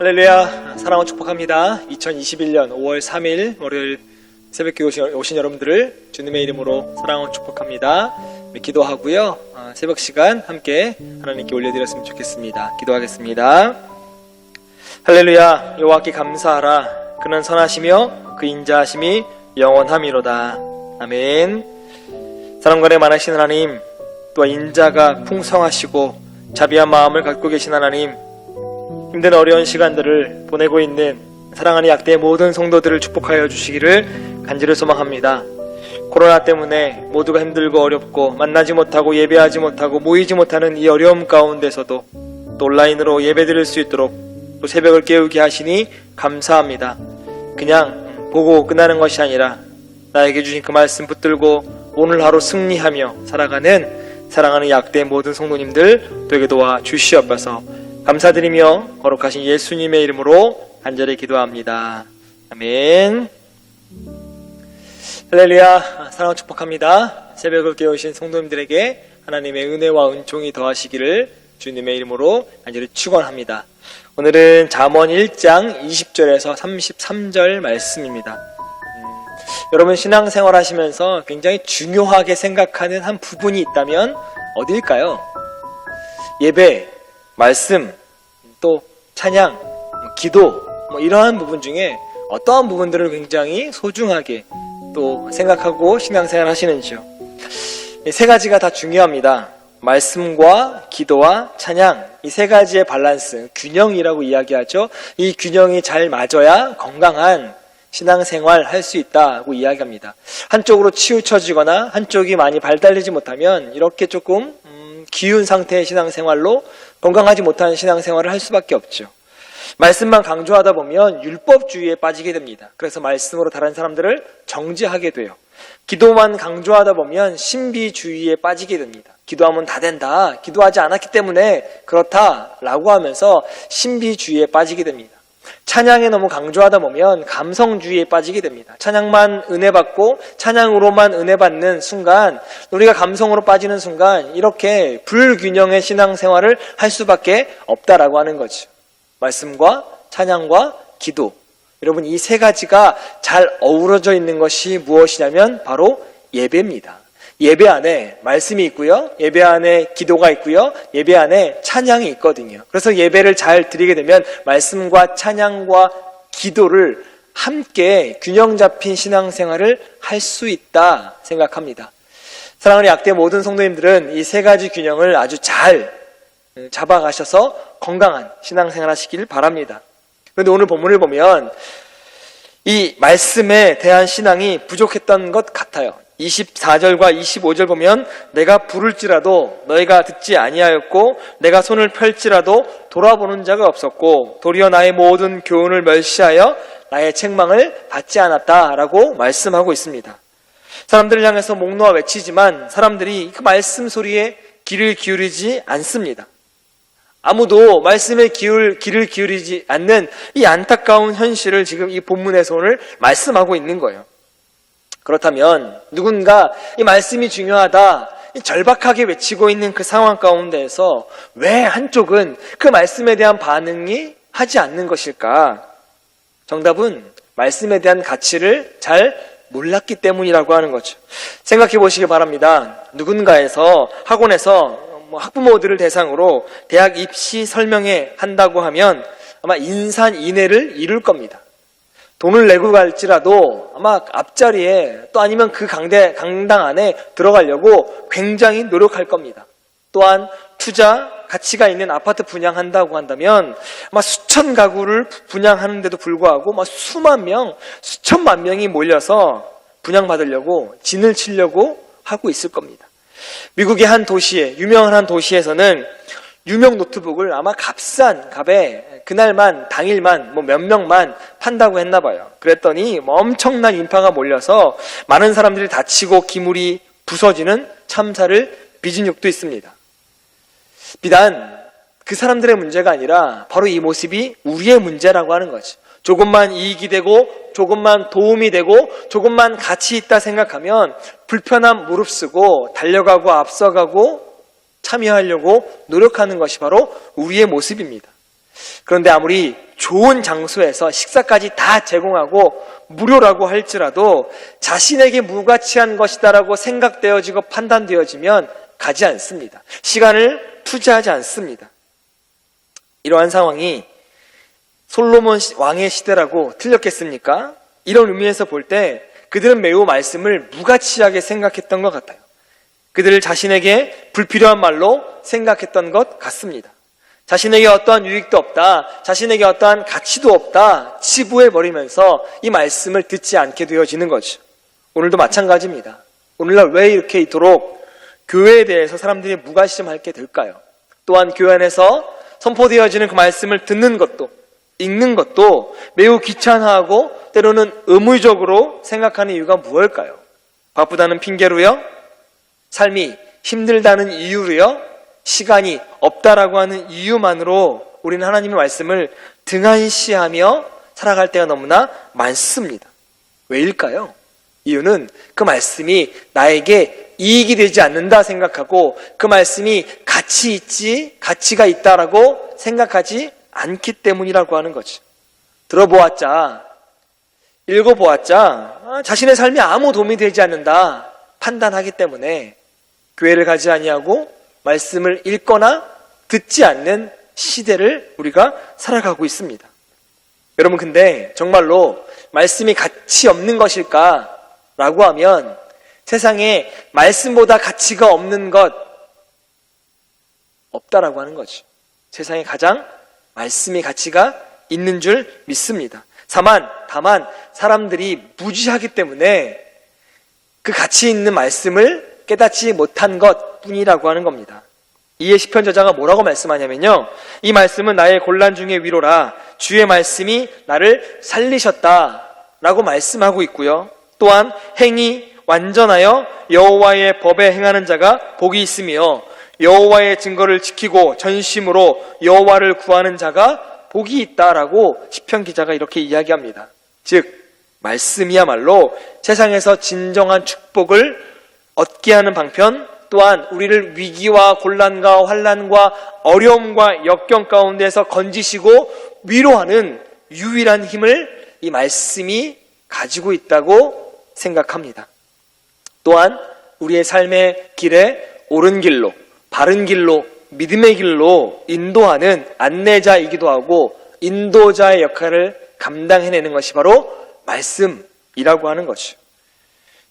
할렐루야, 사랑을 축복합니다. 2021년 5월 3일 월요일 새벽에 오신 여러분들을 주님의 이름으로 사랑을 축복합니다. 기도하고요, 새벽 시간 함께 하나님께 올려드렸으면 좋겠습니다. 기도하겠습니다. 할렐루야, 여호와께 감사하라. 그는 선하시며 그 인자하심이 영원함이로다. 아멘. 사랑관에 많으신 하나님, 또한 인자가 풍성하시고 자비한 마음을 갖고 계신 하나님, 힘든 어려운 시간들을 보내고 있는 사랑하는 약대의 모든 성도들을 축복하여 주시기를 간절히 소망합니다. 코로나 때문에 모두가 힘들고 어렵고 만나지 못하고 예배하지 못하고 모이지 못하는 이 어려움 가운데서도 또 온라인으로 예배드릴 수 있도록 또 새벽을 깨우게 하시니 감사합니다. 그냥 보고 끝나는 것이 아니라 나에게 주신 그 말씀 붙들고 오늘 하루 승리하며 살아가는 사랑하는 약대의 모든 성도님들 되게 도와 주시옵소서. 감사드리며 거룩하신 예수님의 이름으로 간절히 기도합니다. 아멘. 할렐루야, 사랑을 축복합니다. 새벽을 깨우신 성도님들에게 하나님의 은혜와 은총이 더하시기를 주님의 이름으로 간절히 축원합니다. 오늘은 잠언 1장 20절에서 33절 말씀입니다. 여러분 신앙생활 하시면서 굉장히 중요하게 생각하는 한 부분이 있다면 어디일까요? 예배, 말씀, 또 찬양, 기도, 이러한 부분 중에 어떠한 부분들을 굉장히 소중하게 또 생각하고 신앙생활 하시는지요? 세 가지가 다 중요합니다. 말씀과 기도와 찬양, 이 세 가지의 밸런스, 균형이라고 이야기하죠. 이 균형이 잘 맞아야 건강한 신앙생활 할 수 있다고 이야기합니다. 한쪽으로 치우쳐지거나 한쪽이 많이 발달되지 못하면 이렇게 조금 기운 상태의 신앙생활로 건강하지 못한 신앙생활을 할 수밖에 없죠. 말씀만 강조하다 보면 율법주의에 빠지게 됩니다. 그래서 말씀으로 다른 사람들을 정죄하게 돼요. 기도만 강조하다 보면 신비주의에 빠지게 됩니다. 기도하면 다 된다, 기도하지 않았기 때문에 그렇다라고 하면서 신비주의에 빠지게 됩니다. 찬양에 너무 강조하다 보면 감성주의에 빠지게 됩니다. 찬양만 은혜받고 찬양으로만 은혜받는 순간, 우리가 감성으로 빠지는 순간 이렇게 불균형의 신앙생활을 할 수밖에 없다라고 하는 거죠. 말씀과 찬양과 기도, 여러분 이 세 가지가 잘 어우러져 있는 것이 무엇이냐면 바로 예배입니다. 예배 안에 말씀이 있고요, 예배 안에 기도가 있고요, 예배 안에 찬양이 있거든요. 그래서 예배를 잘 드리게 되면 말씀과 찬양과 기도를 함께 균형 잡힌 신앙생활을 할 수 있다 생각합니다. 사랑하는 약대 모든 성도님들은 이 세 가지 균형을 아주 잘 잡아가셔서 건강한 신앙생활 하시길 바랍니다. 그런데 오늘 본문을 보면 이 말씀에 대한 신앙이 부족했던 것 같아요. 24절과 25절 보면 내가 부를지라도 너희가 듣지 아니하였고 내가 손을 펼지라도 돌아보는 자가 없었고 도리어 나의 모든 교훈을 멸시하여 나의 책망을 받지 않았다라고 말씀하고 있습니다. 사람들을 향해서 목 놓아 외치지만 사람들이 그 말씀 소리에 귀를 기울이지 않습니다. 아무도 말씀에 귀를 기울이지 않는 이 안타까운 현실을 지금 이 본문에서 오늘 말씀하고 있는 거예요. 그렇다면 누군가 이 말씀이 중요하다 절박하게 외치고 있는 그 상황 가운데에서 왜 한쪽은 그 말씀에 대한 반응이 하지 않는 것일까? 정답은 말씀에 대한 가치를 잘 몰랐기 때문이라고 하는 거죠. 생각해 보시기 바랍니다. 누군가에서 학원에서 학부모들을 대상으로 대학 입시 설명회 한다고 하면 아마 인산인해를 이룰 겁니다. 돈을 내고 갈지라도 아마 앞자리에 또 아니면 그 강당 안에 들어가려고 굉장히 노력할 겁니다. 또한 투자 가치가 있는 아파트 분양한다고 한다면 아마 수천 가구를 분양하는데도 불구하고 막 수만 명, 수천만 명이 몰려서 분양받으려고 진을 치려고 하고 있을 겁니다. 미국의 한 도시에, 유명한 한 도시에서는 유명 노트북을 아마 값싼 값에 그날만 당일만 몇 명만 판다고 했나 봐요. 그랬더니 엄청난 인파가 몰려서 많은 사람들이 다치고 기물이 부서지는 참사를 빚은 적도 있습니다. 비단 그 사람들의 문제가 아니라 바로 이 모습이 우리의 문제라고 하는 거죠. 조금만 이익이 되고 조금만 도움이 되고 조금만 가치 있다 생각하면 불편함 무릅쓰고 달려가고 앞서가고 참여하려고 노력하는 것이 바로 우리의 모습입니다. 그런데 아무리 좋은 장소에서 식사까지 다 제공하고 무료라고 할지라도 자신에게 무가치한 것이다라고 생각되어지고 판단되어지면 가지 않습니다. 시간을 투자하지 않습니다. 이러한 상황이 솔로몬 왕의 시대라고 틀렸겠습니까? 이런 의미에서 볼 때 그들은 매우 말씀을 무가치하게 생각했던 것 같아요. 그들을 자신에게 불필요한 말로 생각했던 것 같습니다. 자신에게 어떠한 유익도 없다, 자신에게 어떠한 가치도 없다 치부해버리면서 이 말씀을 듣지 않게 되어지는 거죠. 오늘도 마찬가지입니다. 오늘날 왜 이렇게 이토록 교회에 대해서 사람들이 무관심하게 될까요? 또한 교회 안에서 선포되어지는 그 말씀을 듣는 것도, 읽는 것도 매우 귀찮아하고 때로는 의무적으로 생각하는 이유가 무엇일까요? 바쁘다는 핑계로요? 삶이 힘들다는 이유로요? 시간이 없다라고 하는 이유만으로 우리는 하나님의 말씀을 등한시하며 살아갈 때가 너무나 많습니다. 왜일까요? 이유는 그 말씀이 나에게 이익이 되지 않는다 생각하고 그 말씀이 가치가 있다라고 생각하지 않기 때문이라고 하는 거죠. 들어보았자, 읽어보았자 자신의 삶이 아무 도움이 되지 않는다 판단하기 때문에 교회를 가지 아니하고 말씀을 읽거나 듣지 않는 시대를 우리가 살아가고 있습니다. 여러분, 근데 정말로 말씀이 가치 없는 것일까? 라고 하면 세상에 말씀보다 가치가 없는 것 없다라고 하는 거죠. 세상에 가장 말씀이 가치가 있는 줄 믿습니다. 다만 사람들이 무지하기 때문에 그 가치 있는 말씀을 깨닫지 못한 것뿐이라고 하는 겁니다. 이에 시편 저자가 뭐라고 말씀하냐면요, 이 말씀은 나의 곤란 중의 위로라, 주의 말씀이 나를 살리셨다 라고 말씀하고 있고요. 또한 행이 완전하여 여호와의 법에 행하는 자가 복이 있으며 여호와의 증거를 지키고 전심으로 여호와를 구하는 자가 복이 있다라고 시편 기자가 이렇게 이야기합니다. 즉 말씀이야말로 세상에서 진정한 축복을 얻게 하는 방편, 또한 우리를 위기와 곤란과 환난과 어려움과 역경 가운데서 건지시고 위로하는 유일한 힘을 이 말씀이 가지고 있다고 생각합니다. 또한 우리의 삶의 길에 옳은 길로, 바른 길로, 믿음의 길로 인도하는 안내자이기도 하고 인도자의 역할을 감당해내는 것이 바로 말씀이라고 하는 거죠.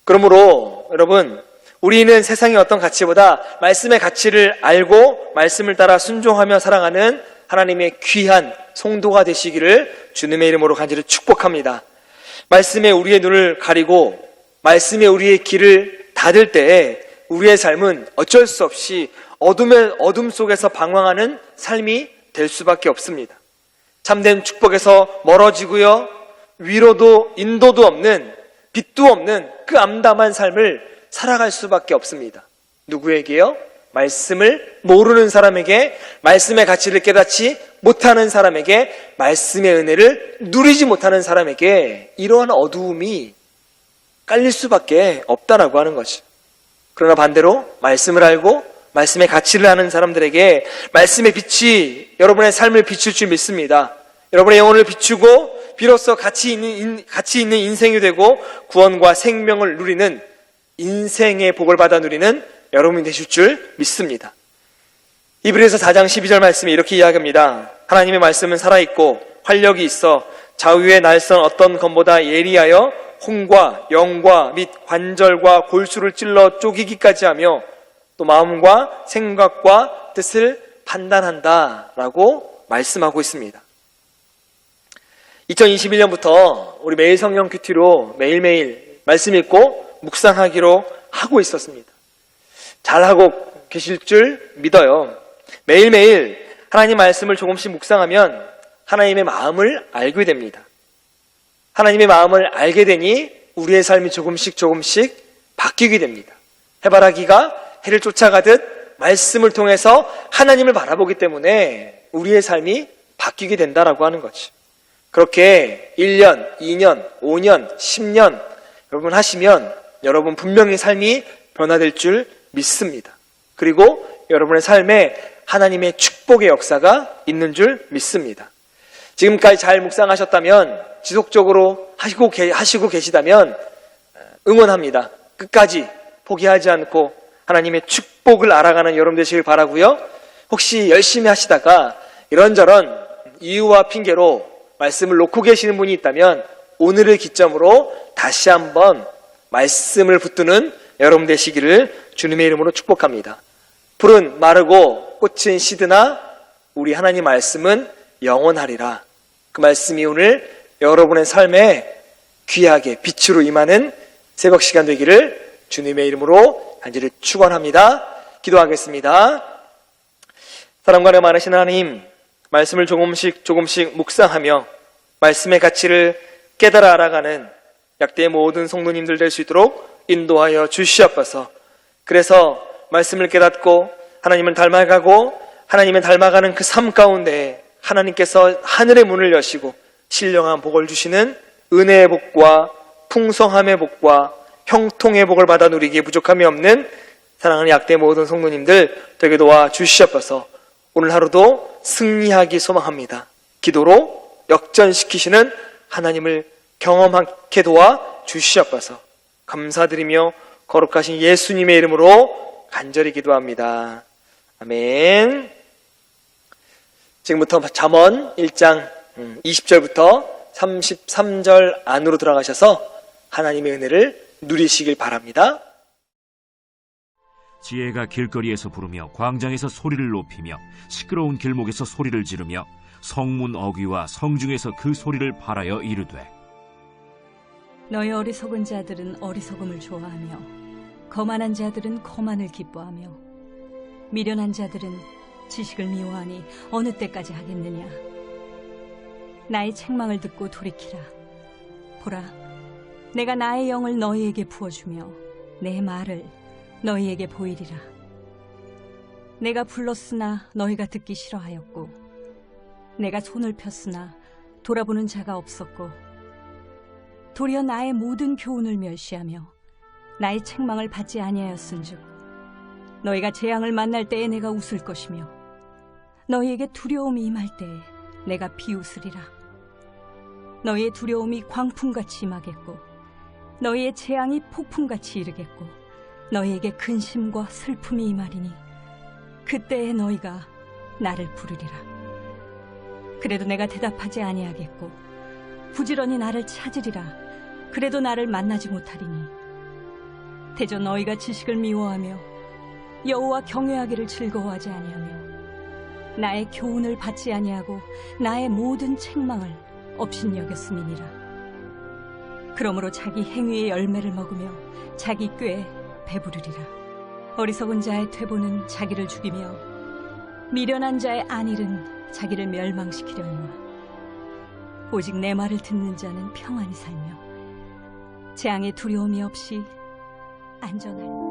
그러므로 여러분, 우리는 세상의 어떤 가치보다 말씀의 가치를 알고 말씀을 따라 순종하며 살아가는 하나님의 귀한 성도가 되시기를 주님의 이름으로 간절히 축복합니다. 말씀에 우리의 눈을 가리고 말씀에 우리의 길을 닫을 때에 우리의 삶은 어쩔 수 없이 어둠 속에서 방황하는 삶이 될 수밖에 없습니다. 참된 축복에서 멀어지고요, 위로도 인도도 없는, 빛도 없는 그 암담한 삶을 살아갈 수밖에 없습니다. 누구에게요? 말씀을 모르는 사람에게, 말씀의 가치를 깨닫지 못하는 사람에게, 말씀의 은혜를 누리지 못하는 사람에게 이러한 어두움이 깔릴 수밖에 없다라고 하는 거죠. 그러나 반대로 말씀을 알고 말씀의 가치를 아는 사람들에게 말씀의 빛이 여러분의 삶을 비출 줄 믿습니다. 여러분의 영혼을 비추고 비로소 가치 있는 인생이 되고 구원과 생명을 누리는 인생의 복을 받아 누리는 여러분이 되실 줄 믿습니다. 히브리서 4장 12절 말씀에 이렇게 이야기합니다. 하나님의 말씀은 살아있고 활력이 있어 좌우의 날선 어떤 검보다 예리하여 혼과 영과 및 관절과 골수를 찔러 쪼개기까지 하며 또 마음과 생각과 뜻을 판단한다라고 말씀하고 있습니다. 2021년부터 우리 매일 성경 큐티로 매일매일 말씀 읽고 묵상하기로 하고 있었습니다. 잘하고 계실 줄 믿어요. 매일매일 하나님 말씀을 조금씩 묵상하면 하나님의 마음을 알게 됩니다. 하나님의 마음을 알게 되니 우리의 삶이 조금씩 바뀌게 됩니다. 해바라기가 해를 쫓아가듯 말씀을 통해서 하나님을 바라보기 때문에 우리의 삶이 바뀌게 된다라고 하는 거죠. 그렇게 1년, 2년, 5년, 10년 여러분 하시면 여러분 분명히 삶이 변화될 줄 믿습니다. 그리고 여러분의 삶에 하나님의 축복의 역사가 있는 줄 믿습니다. 지금까지 잘 묵상하셨다면, 지속적으로 하시고 계시다면 응원합니다. 끝까지 포기하지 않고 하나님의 축복을 알아가는 여러분 되시길 바라고요. 혹시 열심히 하시다가 이런저런 이유와 핑계로 말씀을 놓고 계시는 분이 있다면 오늘을 기점으로 다시 한번 말씀을 붙드는 여러분 되시기를 주님의 이름으로 축복합니다. 풀은 마르고 꽃은 시드나 우리 하나님 말씀은 영원하리라. 그 말씀이 오늘 여러분의 삶에 귀하게 빛으로 임하는 새벽 시간 되기를 주님의 이름으로 간절히 축원합니다. 기도하겠습니다. 사랑과 은혜 많으신 하나님, 말씀을 조금씩 묵상하며 말씀의 가치를 깨달아 알아가는 약대의 모든 성도님들 될 수 있도록 인도하여 주시옵소서. 그래서 말씀을 깨닫고 하나님을 닮아가고 하나님을 닮아가는 그 삶 가운데 하나님께서 하늘의 문을 여시고 신령한 복을 주시는 은혜의 복과 풍성함의 복과 형통의 복을 받아 누리기에 부족함이 없는 사랑하는 약대 모든 성도님들 되게 도와 주시옵소서. 오늘 하루도 승리하기 소망합니다. 기도로 역전시키시는 하나님을 경험하게 도와 주시옵소서. 감사드리며 거룩하신 예수님의 이름으로 간절히 기도합니다. 아멘. 지금부터 잠언 1장 20절부터 33절 안으로 들어가셔서 하나님의 은혜를 누리시길 바랍니다. 지혜가 길거리에서 부르며 광장에서 소리를 높이며 시끄러운 길목에서 소리를 지르며 성문 어귀와 성중에서 그 소리를 발하여 이르되 너희 어리석은 자들은 어리석음을 좋아하며 거만한 자들은 거만을 기뻐하며 미련한 자들은 지식을 미워하니 어느 때까지 하겠느냐. 나의 책망을 듣고 돌이키라. 보라, 내가 나의 영을 너희에게 부어주며 내 말을 너희에게 보이리라. 내가 불렀으나 너희가 듣기 싫어하였고 내가 손을 폈으나 돌아보는 자가 없었고 도리어 나의 모든 교훈을 멸시하며 나의 책망을 받지 아니하였은즉 너희가 재앙을 만날 때에 내가 웃을 것이며 너희에게 두려움이 임할 때에 내가 비웃으리라. 너희의 두려움이 광풍같이 임하겠고 너희의 재앙이 폭풍같이 이르겠고 너희에게 근심과 슬픔이 임하리니 그때에 너희가 나를 부르리라. 그래도 내가 대답하지 아니하겠고 부지런히 나를 찾으리라. 그래도 나를 만나지 못하리니 대저 너희가 지식을 미워하며 여호와 경외하기를 즐거워하지 아니하며 나의 교훈을 받지 아니하고 나의 모든 책망을 업신여겼음이니라. 그러므로 자기 행위의 열매를 먹으며 자기 꾀에 배부르리라. 어리석은 자의 퇴보는 자기를 죽이며 미련한 자의 안일은 자기를 멸망시키려니와 오직 내 말을 듣는 자는 평안히 살며 재앙의 두려움이 없이 안전하리라.